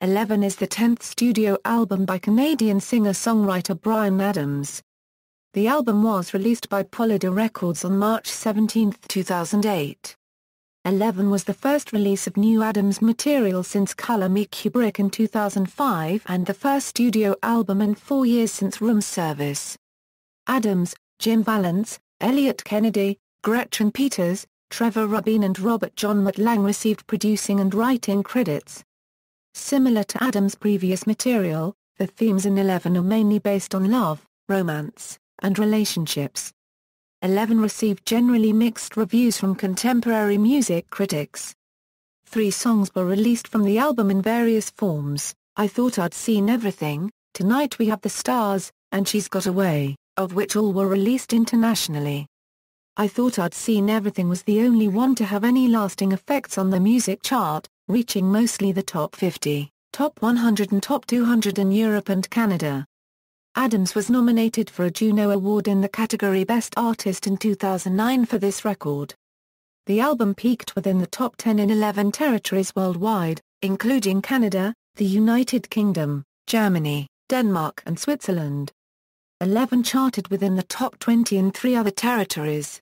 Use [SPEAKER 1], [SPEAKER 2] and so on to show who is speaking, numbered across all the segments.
[SPEAKER 1] 11 is the 10th studio album by Canadian singer-songwriter Bryan Adams. The album was released by Polydor Records on March 17, 2008. 11 was the first release of new Adams material since Colour Me Kubrick in 2005 and the first studio album in 4 years since Room Service. Adams, Jim Vallance, Eliot Kennedy, Gretchen Peters, Trevor Rabin and Robert John Mutt Lange received producing and writing credits. Similar to Adams' previous material, the themes in 11 are mainly based on love, romance, and relationships. 11 received generally mixed reviews from contemporary music critics. 3 songs were released from the album in various forms: I Thought I'd Seen Everything, Tonight We Have the Stars, and She's Got Away, of which all were released internationally. I Thought I'd Seen Everything was the only one to have any lasting effects on the music chart, reaching mostly the top 50, top 100 and top 200 in Europe and Canada. Adams was nominated for a Juno Award in the category Best Artist in 2009 for this record. The album peaked within the top 10 in 11 territories worldwide, including Canada, the United Kingdom, Germany, Denmark and Switzerland. 11 charted within the top 20 in 3 other territories.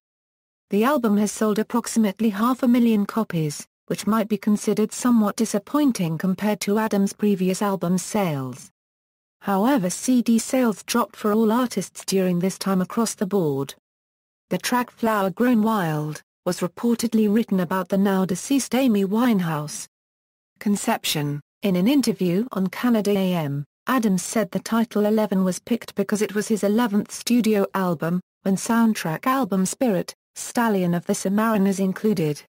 [SPEAKER 1] The album has sold approximately 500,000 copies, which might be considered somewhat disappointing compared to Adams' previous album sales. However, CD sales dropped for all artists during this time across the board. The track Flower Grown Wild was reportedly written about the now-deceased Amy Winehouse. Conception. In an interview on Canada AM, Adams said the title 11 was picked because it was his 11th studio album, when soundtrack album Spirit, Stallion of the Submariners included.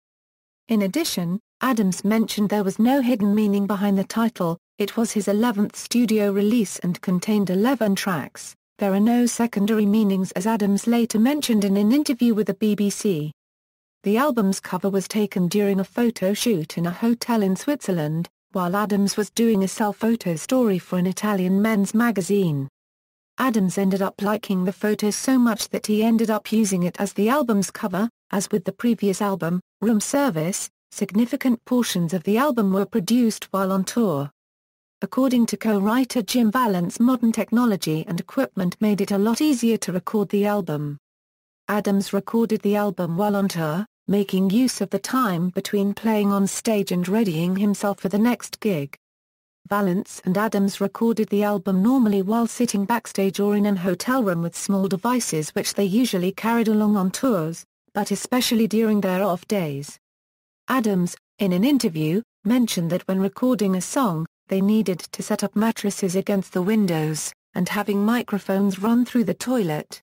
[SPEAKER 1] In addition, Adams mentioned there was no hidden meaning behind the title. It was his 11th studio release and contained 11 tracks. There are no secondary meanings, as Adams later mentioned in an interview with the BBC. The album's cover was taken during a photo shoot in a hotel in Switzerland, while Adams was doing a self-photo story for an Italian men's magazine. Adams ended up liking the photo so much that he ended up using it as the album's cover. As with the previous album, Room Service, significant portions of the album were produced while on tour. According to co-writer Jim Vallance, modern technology and equipment made it a lot easier to record the album. Adams recorded the album while on tour, making use of the time between playing on stage and readying himself for the next gig. Vallance and Adams recorded the album normally while sitting backstage or in an hotel room with small devices which they usually carried along on tours, but especially during their off days. Adams, in an interview, mentioned that when recording a song, they needed to set up mattresses against the windows, and having microphones run through the toilet.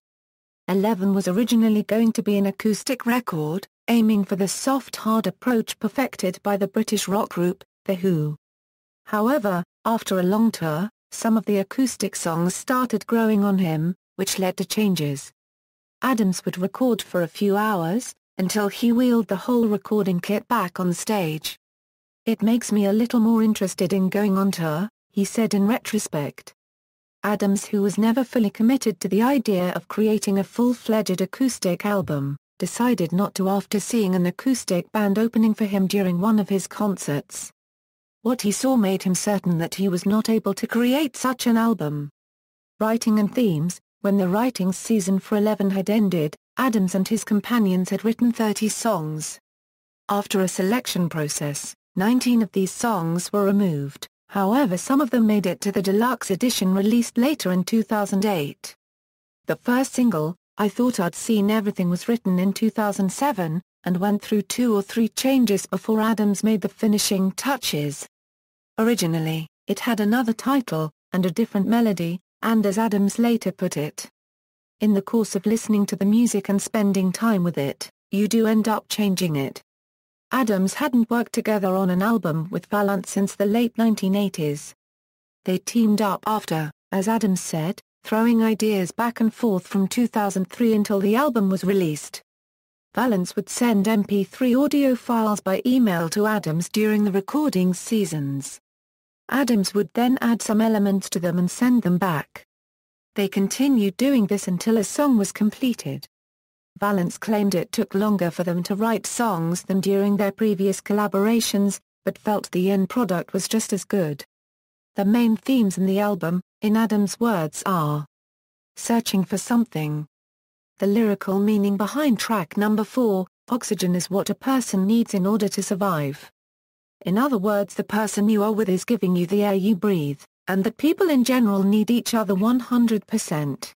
[SPEAKER 1] 11 was originally going to be an acoustic record, aiming for the soft hard approach perfected by the British rock group, The Who. However, after a long tour, some of the acoustic songs started growing on him, which led to changes. Adams would record for a few hours, until he wheeled the whole recording kit back on stage. It makes me a little more interested in going on tour, he said in retrospect. Adams, who was never fully committed to the idea of creating a full-fledged acoustic album, decided not to after seeing an acoustic band opening for him during one of his concerts. What he saw made him certain that he was not able to create such an album. Writing and themes. When the writing season for 11 had ended, Adams and his companions had written 30 songs. After a selection process, 19 of these songs were removed, however some of them made it to the deluxe edition released later in 2008. The first single, I Thought I'd Seen Everything, was written in 2007, and went through 2 or 3 changes before Adams made the finishing touches. Originally, it had another title, and a different melody, and as Adams later put it, in the course of listening to the music and spending time with it, you do end up changing it. Adams hadn't worked together on an album with Vallance since the late 1980s. They teamed up after, as Adams said, throwing ideas back and forth from 2003 until the album was released. Vallance would send MP3 audio files by email to Adams during the recording seasons. Adams would then add some elements to them and send them back. They continued doing this until a song was completed. Vallance claimed it took longer for them to write songs than during their previous collaborations, but felt the end product was just as good. The main themes in the album, in Adams' words, are searching for something. The lyrical meaning behind track number 4, oxygen is what a person needs in order to survive. In other words, the person you are with is giving you the air you breathe, and that people in general need each other 100%.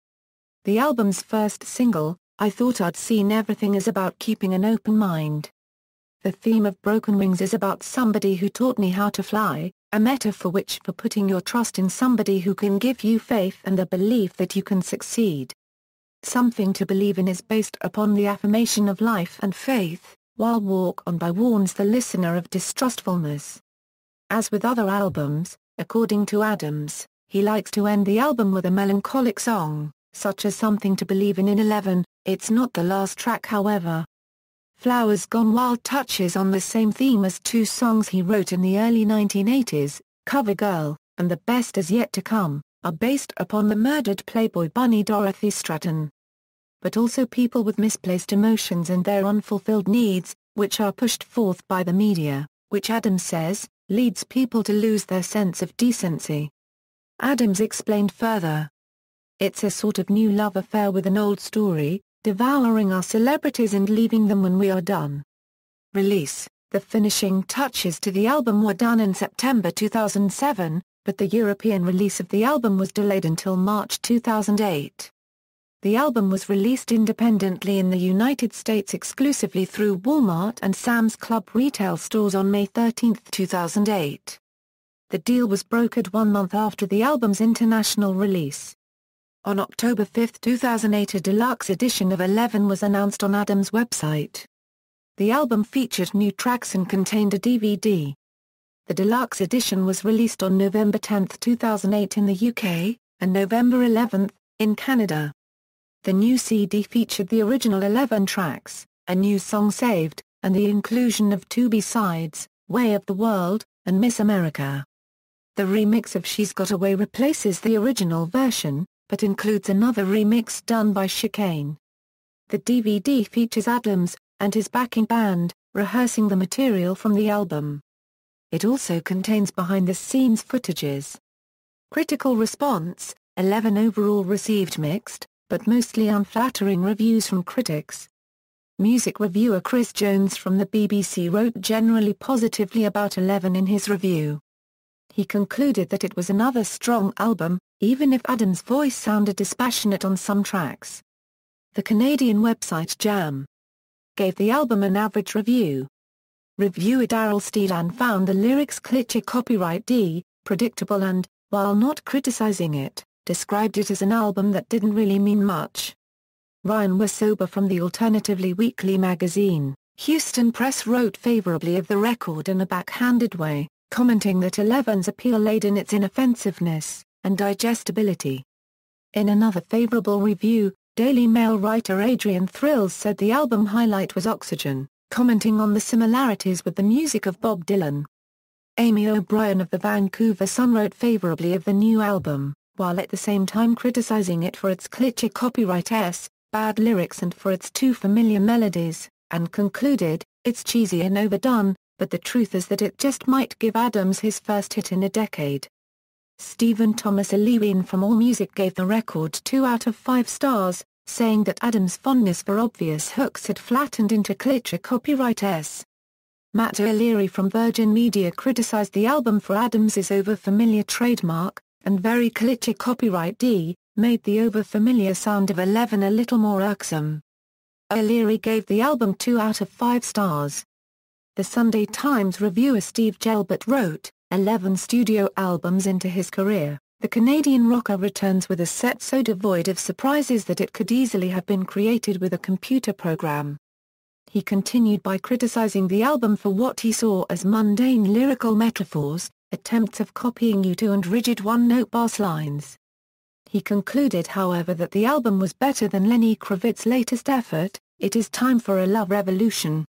[SPEAKER 1] The album's first single, I Thought I'd Seen Everything, is about keeping an open mind. The theme of Broken Wings is about somebody who taught me how to fly, a metaphor which for putting your trust in somebody who can give you faith and a belief that you can succeed. Something to Believe in is based upon the affirmation of life and faith, while Walk On By warns the listener of distrustfulness. As with other albums, according to Adams, he likes to end the album with a melancholic song, such as Something to Believe In 11, it's not the last track however. Flowers Gone Wild touches on the same theme as two songs he wrote in the early 1980s, Cover Girl, and The Best Is Yet to Come, are based upon the murdered Playboy bunny Dorothy Stratton. But also people with misplaced emotions and their unfulfilled needs, which are pushed forth by the media, which Adams says, leads people to lose their sense of decency. Adams explained further. It's a sort of new love affair with an old story, devouring our celebrities and leaving them when we are done. Release. The finishing touches to the album were done in September 2007, but the European release of the album was delayed until March 2008. The album was released independently in the United States exclusively through Walmart and Sam's Club retail stores on May 13, 2008. The deal was brokered 1 month after the album's international release. On October 5, 2008, a deluxe edition of 11 was announced on Adams' website. The album featured new tracks and contained a DVD. The deluxe edition was released on November 10, 2008 in the UK, and November 11, in Canada. The new CD featured the original 11 tracks, a new song Saved, and the inclusion of 2 B-sides, Way of the World, and Miss America. The remix of She's Got Away replaces the original version, but includes another remix done by Chicane. The DVD features Adams, and his backing band, rehearsing the material from the album. It also contains behind-the-scenes footages. Critical response: 11 overall received mixed, but mostly unflattering reviews from critics. Music reviewer Chris Jones from the BBC wrote generally positively about 11 in his review. He concluded that it was another strong album, even if Adams' voice sounded dispassionate on some tracks. The Canadian website Jam gave the album an average review. Reviewer Daryl Steelan found the lyrics cliché copyright D, predictable and, while not criticizing it, described it as an album that didn't really mean much. Ryan Wesober from the alternatively weekly magazine, Houston Press wrote favorably of the record in a backhanded way, commenting that 11's appeal laid in its inoffensiveness and digestibility. In another favorable review, Daily Mail writer Adrian Thrills said the album highlight was Oxygen, commenting on the similarities with the music of Bob Dylan. Amy O'Brien of the Vancouver Sun wrote favorably of the new album, while at the same time criticizing it for its cliché copyright S, bad lyrics and for its too familiar melodies, and concluded, it's cheesy and overdone, but the truth is that it just might give Adams his first hit in a decade. Stephen Thomas Lewin from AllMusic gave the record 2 out of 5 stars, saying that Adams' fondness for obvious hooks had flattened into cliché copyright S. Matt O'Leary from Virgin Media criticized the album for Adams' over-familiar trademark, and very cliché copyright D, made the over-familiar sound of 11 a little more irksome. O'Leary gave the album 2 out of 5 stars. The Sunday Times reviewer Steve Gelbert wrote, 11 studio albums into his career, the Canadian rocker returns with a set so devoid of surprises that it could easily have been created with a computer program. He continued by criticizing the album for what he saw as mundane lyrical metaphors, attempts of copying U2 and rigid one-note bass lines. He concluded however that the album was better than Lenny Kravitz's latest effort, It Is Time for a Love Revolution.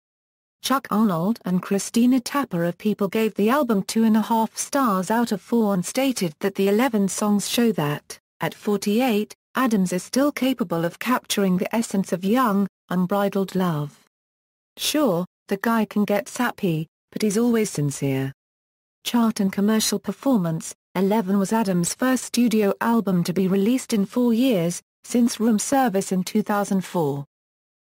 [SPEAKER 1] Chuck Arnold and Christina Tapper of People gave the album 2.5 stars out of 4 and stated that the 11 songs show that, at 48, Adams is still capable of capturing the essence of young, unbridled love. Sure, the guy can get sappy, but he's always sincere. Chart and commercial performance, 11 was Adams' first studio album to be released in 4 years, since Room Service in 2004.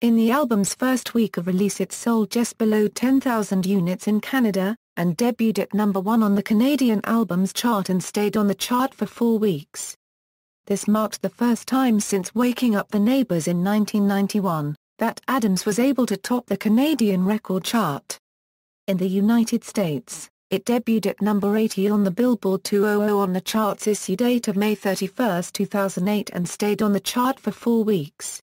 [SPEAKER 1] In the album's first week of release it sold just below 10,000 units in Canada, and debuted at number 1 on the Canadian Albums Chart and stayed on the chart for 4 weeks. This marked the first time since Waking Up the Neighbors in 1991, that Adams was able to top the Canadian record chart. In the United States, it debuted at number 80 on the Billboard 200 on the chart's issue date of May 31, 2008 and stayed on the chart for 4 weeks.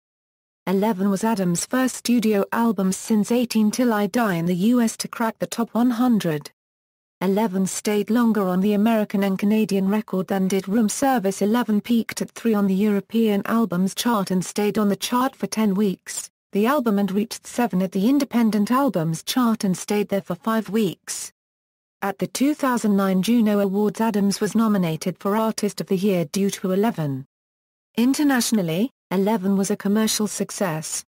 [SPEAKER 1] 11 was Adams' first studio album since 18 Till I Die in the US to crack the top 100. 11 stayed longer on the American and Canadian record than did Room Service. 11 peaked at 3 on the European Albums Chart and stayed on the chart for 10 weeks, the album, and reached 7 at the Independent Albums Chart and stayed there for 5 weeks. At the 2009 Juno Awards Adams was nominated for Artist of the Year due to 11. Internationally, 11 was a commercial success.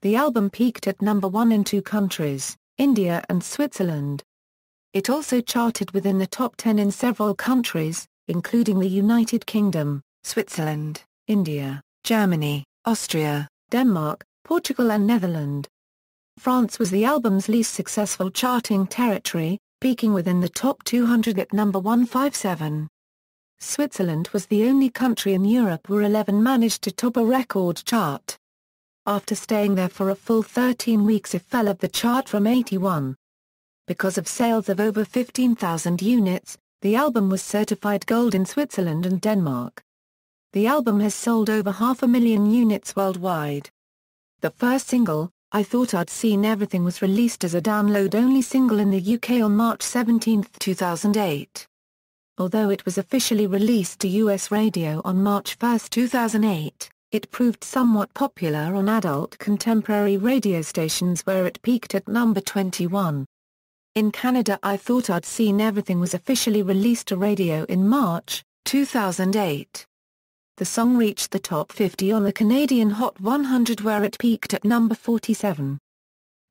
[SPEAKER 1] The album peaked at number 1 in 2 countries, India and Switzerland. It also charted within the top 10 in several countries, including the United Kingdom, Switzerland, India, Germany, Austria, Denmark, Portugal and Netherlands. France was the album's least successful charting territory, peaking within the top 200 at number 157. Switzerland was the only country in Europe where 11 managed to top a record chart. After staying there for a full 13 weeks it fell off the chart from 81. Because of sales of over 15,000 units, the album was certified gold in Switzerland and Denmark. The album has sold over 500,000 units worldwide. The first single, I Thought I'd Seen Everything, was released as a download-only single in the UK on March 17, 2008. Although it was officially released to US radio on March 1, 2008, it proved somewhat popular on adult contemporary radio stations where it peaked at number 21. In Canada, I Thought I'd Seen Everything was officially released to radio in March 2008. The song reached the top 50 on the Canadian Hot 100 where it peaked at number 47.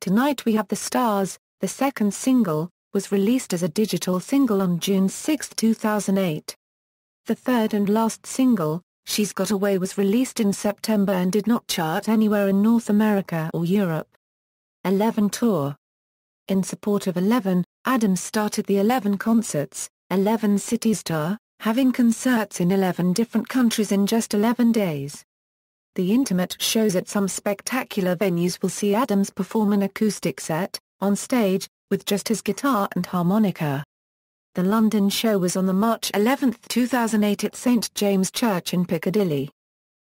[SPEAKER 1] Tonight We Have the Stars, the second single, was released as a digital single on June 6, 2008. The third and last single, She's Got Away, was released in September and did not chart anywhere in North America or Europe. 11 Tour. In support of 11, Adams started the 11 Concerts, 11 Cities Tour, having concerts in 11 different countries in just 11 days. The intimate shows at some spectacular venues will see Adams perform an acoustic set, on stage, with just his guitar and harmonica. The London show was on the March 11, 2008 at St James Church in Piccadilly.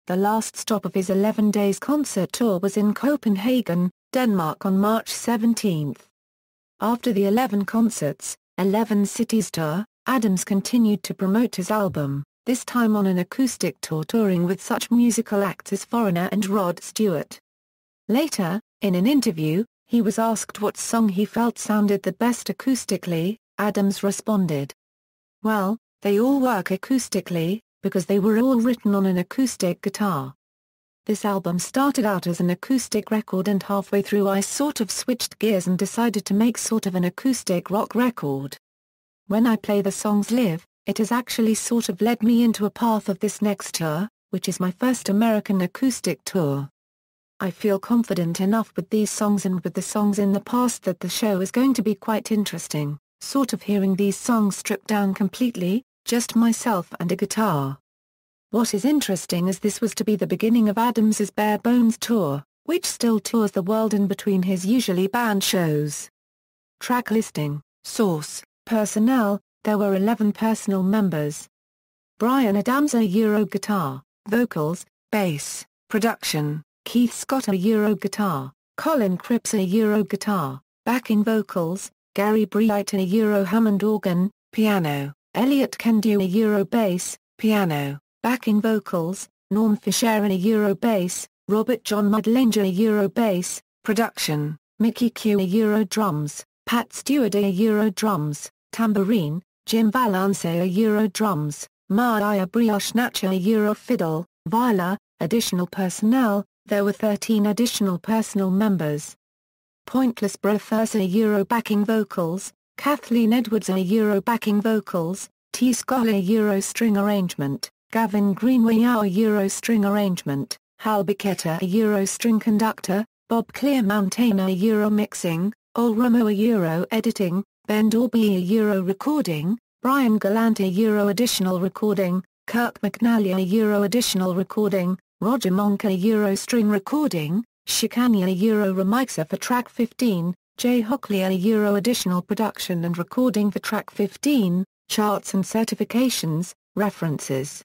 [SPEAKER 1] The last stop of his 11 days concert tour was in Copenhagen, Denmark on March 17. After the 11 Concerts, 11 Cities Tour, Adams continued to promote his album, this time on an acoustic tour touring with such musical acts as Foreigner and Rod Stewart. Later, in an interview, he was asked what song he felt sounded the best acoustically. Adams responded, "Well, they all work acoustically, because they were all written on an acoustic guitar." This album started out as an acoustic record and halfway through I sort of switched gears and decided to make sort of an acoustic rock record. When I play the songs live, it has actually sort of led me into a path of this next tour, which is my first American acoustic tour. I feel confident enough with these songs and with the songs in the past that the show is going to be quite interesting, sort of hearing these songs stripped down completely, just myself and a guitar. What is interesting is this was to be the beginning of Adams's Bare Bones tour, which still tours the world in between his usually band shows. Track listing, source, personnel, there were 11 personal members. Bryan Adams Euro guitar, vocals, bass, production, Keith Scott Euro guitar, Colin Cripps Euro guitar, backing vocals, Gary Bright Euro Hammond organ, piano, Eliot Kennedy Euro bass, piano, backing vocals, Norm Fisher Euro bass, Robert John Mutt Lange Euro bass, production, Mickey Q Euro drums, Pat Stewart Euro drums, tambourine, Jim Vallance Euro drums, Maya Brioche Nacha Euro fiddle, viola. Additional personnel, there were 13 additional personal members. Pointless Brothers Euro backing vocals, Kathleen Edwards Euro backing vocals, T. Scholar Euro string arrangement, Gavin Greenway Euro string arrangement, Hal Bichetta Euro string conductor, Bob Clearmountain Euro mixing, Ol Romo Euro editing, Ben Dorby Euro recording, Brian Gallant Euro additional recording, Kirk McNally Euro additional recording, Roger Monk Euro string recording, Shikanya Euro remixer for track 15, Jay Hockley Euro additional production and recording for track 15, charts and certifications, references.